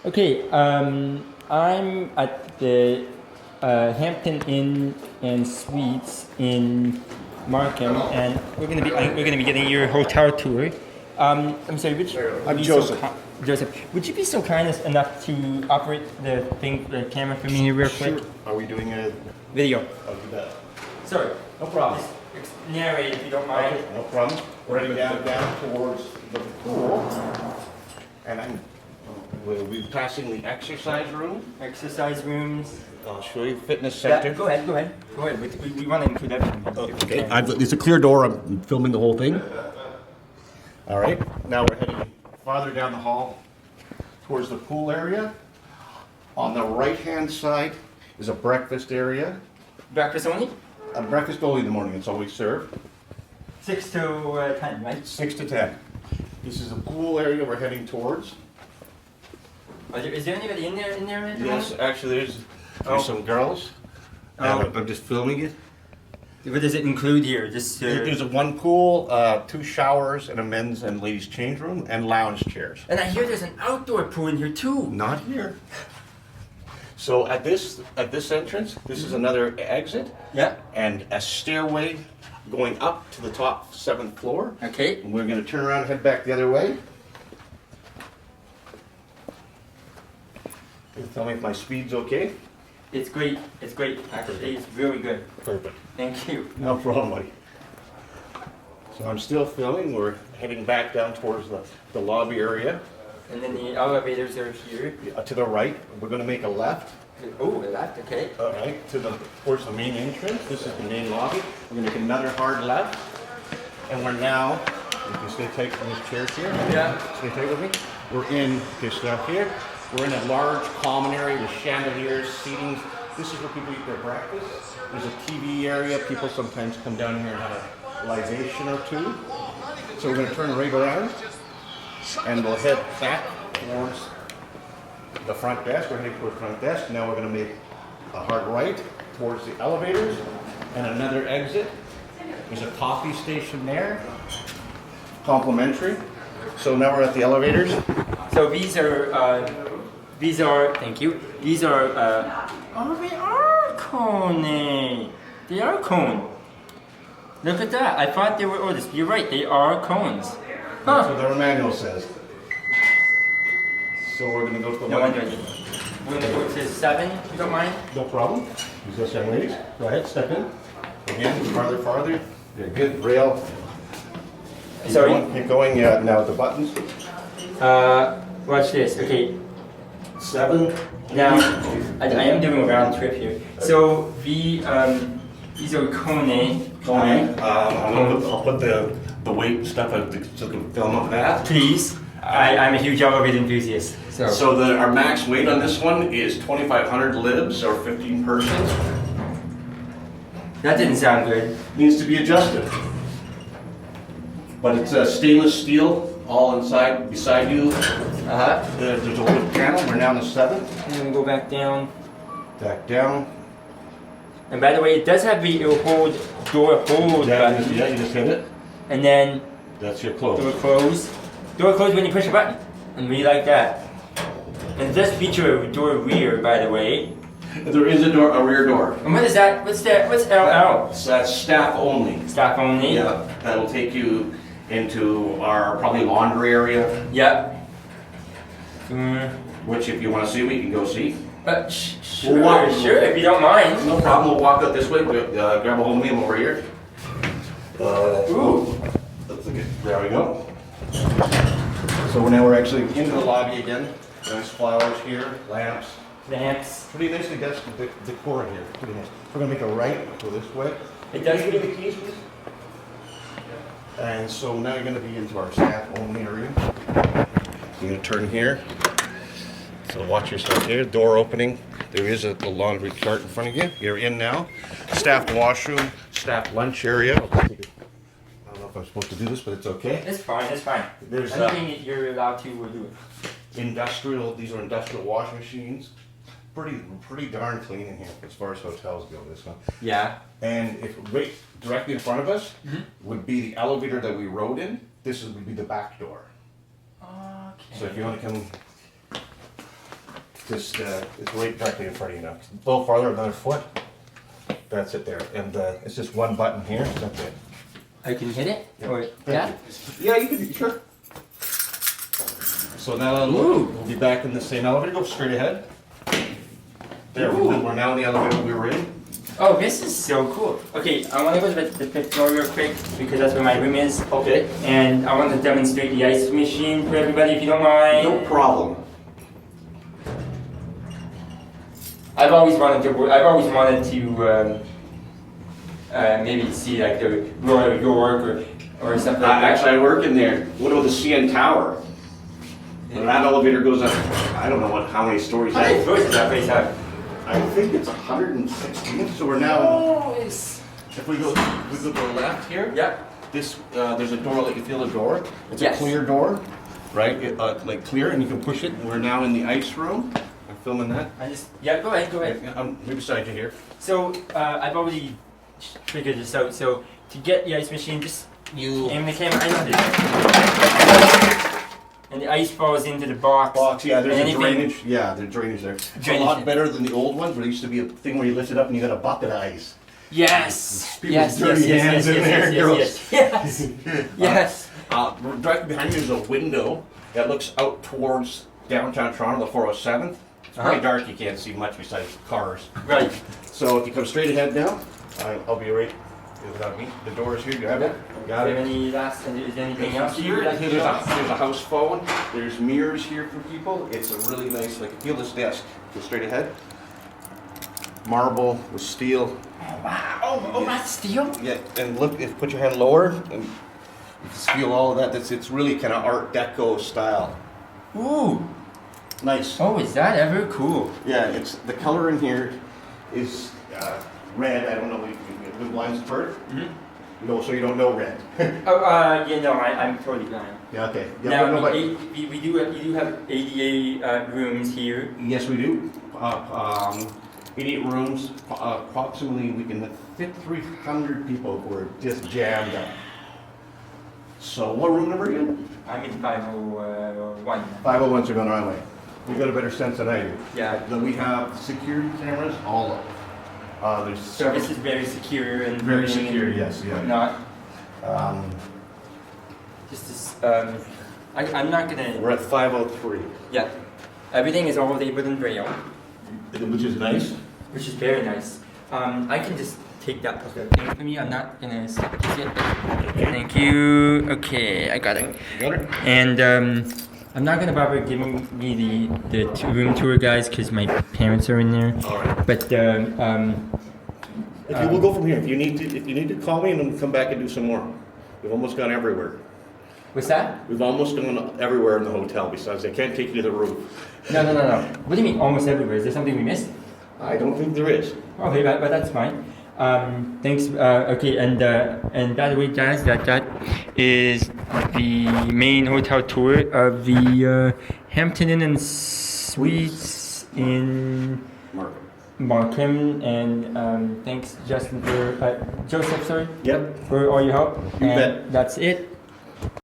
Okay, I'm at the Hampton Inn and Suites in Markham, and we're gonna be getting your hotel tour. I'm sorry, I'm Joseph. Joseph, would you be so kind enough to operate the camera for me real quick? Sure. Are we doing a Video. I'll do that. Sorry. No problem. Just narrate if you don't mind. Okay, no problem. We're heading down towards the pool, and we'll be passing the exercise room. Exercise rooms. I'll show you fitness center. Yeah, go ahead. We want to include everything. Okay, it's a clear door. I'm filming the whole thing. All right. Now we're heading farther down the hall towards the pool area. On the right-hand side is a breakfast area. Breakfast only? Breakfast only in the morning. It's always served. 6 to 10, right? 6 to 10. This is a pool area we're heading towards. Is there anybody in there? At the Yes, moment? actually, there's some girls. I'm just filming it. What does it include here? Just There's one pool, 2 showers, and a men's and ladies' change room, and lounge chairs. and I hear there's an outdoor pool in here too. Not here. So at this entrance, this is another exit, Yeah. and a stairway going up to the top 7th floor. Okay. And we're going to turn around and head back the other way. You tell me if my speed's okay. It's great. Actually, it's really good. Perfect. Thank you. No problem, buddy. So I'm still filming. We're heading back down towards the lobby area. And then the elevators are here. To the right, we're going to make a left. Oh, left. Okay. All right, towards the main entrance. This is the main lobby. We're going to make another hard left. And we're now, you can stay tight from these chairs here. Yeah. Stay tight with me. We're in, okay, stop here. We're in a large common area with chandeliers, seating. This is where people eat their breakfast. There's a TV area. People sometimes come down here and have a libation or two. So we're going to turn right around and we'll head back towards the front desk. We're heading towards the front desk. Now we're going to make a hard right towards the elevators and another exit. There's a coffee station there. Complementary. So now we're at the elevators. So these are. Thank you. These are. Oh, they are kone. They are cone. Look at that. I thought they were orders. You're right. They are cones. That's what their manual says. So we're going to go to the No one. wonder. We're gonna go to 7. If you don't mind. No problem. Use this, young ladies. Go ahead, step in. Again, farther. Yeah, good. Rail. Sorry. Keep going. Yeah, now the buttons. Watch this. Okay. 7. Now, I am doing a round trip here. So these are kone. I'll put the weight stuff so you can film up that. Please. I'm a huge elevator enthusiast. So our max weight on this one is 2,500 libs or 15 persons. That didn't sound good. Needs to be adjusted. But it's stainless steel all inside beside you. There's a little panel. We're now on the 7th. And then we go back down. Back down. And by the way, it does have the door hold button. Yeah, you just hit it. And then That's your close. door close. Door close when you push a button. And we like that. And it does feature a door rear, by the way. There is a rear door. And what is that? What's LL? So that's staff only. Staff only? Yeah, that'll take you into our probably laundry area, Yep. which if you want to see, we can go see. Sure, if you don't mind. No problem. We'll walk up this way. Grab a hold of me. I'm over here. Ooh. There we go. So now we're actually into the lobby again. Nice flowers here, lamps. Lamps. Pretty nicely decor here. Pretty nice. We're gonna make a right, go this way. It does Can you give me the keys, please? And so now you're gonna be into our staff only area. You're gonna turn here. So watch yourself here. Door opening. There is a laundry cart in front of you. You're in now. Staff washroom, staff lunch area. I don't know if I'm supposed to do this, but it's okay. It's fine. There's anything that you're allowed to do it. industrial. These are industrial washing machines. Pretty darn clean in here as far as hotels go. This one. Yeah. And if right directly in front of us would be the elevator that we rode in. This would be the back door. Okay. So if you want to come just, it's right directly in front of you now. A little farther, another foot. That's it there. And it's just one button here, that's it. I can hit it? Or, Thank you. Yeah, you can, sure. So now Ooh. we'll be back in the same elevator, go straight ahead. There, we're now in the elevator we were in. Oh, this is so cool. Okay, I want to go to the fifth floor real quick because that's where my room is. Okay. And I want to demonstrate the ice machine for everybody if you don't mind. No problem. I've always wanted to maybe see like the Royal York or something like that. Actually, I work in there. What about the CN Tower? When that elevator goes up, I don't know how many stories How many floors does that place have? I think it's 116. So we're now. Oh, it's... If we go to the left here. Yeah. This there's a door. Like you feel the door. It's Yes. a clear door, right? Like clear, and you can push it. We're now in the ice room. I'm filming that. Yeah, go ahead. I'm right beside you here. So I've already figured this out. So to get the ice machine, just aim the camera. I know this. And the ice falls into the box. Yeah, there's Anything- a drainage. Yeah, there's drainage there. It's a Drainage. lot better than the old ones, where there used to be a thing where you lift it up and you got a bucket of ice. Yes. People's dirty hands in there, girls. Yes. Yes. Directly behind you is a window that looks out towards downtown Toronto, the 407th. It's pretty dark, you can't see much besides cars. Right. So if you come straight ahead now, I'll be right without me. The door is here, you have it? Got Is there it. any last? Is there anything else you Here, would like to there's show us? a house phone. There's mirrors here for people. It's a really nice, like, feel this desk. Go straight ahead. Marble with steel. Oh, wow. Oh, that's steel? Yeah, and look, if put your hand lower, and you can feel all of that. It's really kind of Art Deco style. Ooh. Nice. Oh, is that ever cool? Yeah, it's the color in here is red. I don't know. The blinds for it. No, so you don't know red. Oh, yeah, no, I'm totally blind. Yeah, okay. Yeah, Now, no, but we do have ADA rooms here. yes, we do. 88 rooms. Approximately, we can fit 300 people. We're just jammed up. So, what room number are you in? I'm in 501. 501's are going our way. You got a better sense than I do. Yeah. Then we have security cameras all up. There's So several. this is very secure and Very everything secure, and yes, yeah. whatnot. Um, Just this, I'm not gonna. we're at 503, Yeah. Everything is all labeled in Braille, which is nice. which is very nice. I can just take that thing from you. I'm not gonna kiss it. Thank you. Okay, I got it. Got it? And I'm not gonna bother giving me the room tour, guys, because my parents are in there. All right. But We'll go from here. If you need to call me and then come back and do some more. We've almost gone everywhere. what's that? We've almost gone everywhere in the hotel. Besides, they can't take you to the roof. No. What do you mean almost everywhere? Is there something we missed? I don't think there is. Okay, but that's fine. Thanks. Okay, and by the way, guys, that is the main hotel tour of the Hampton Inn and Suites in Markham. And thanks, Justin, for Joseph, sorry, Yep. for all your help. You And bet. that's it.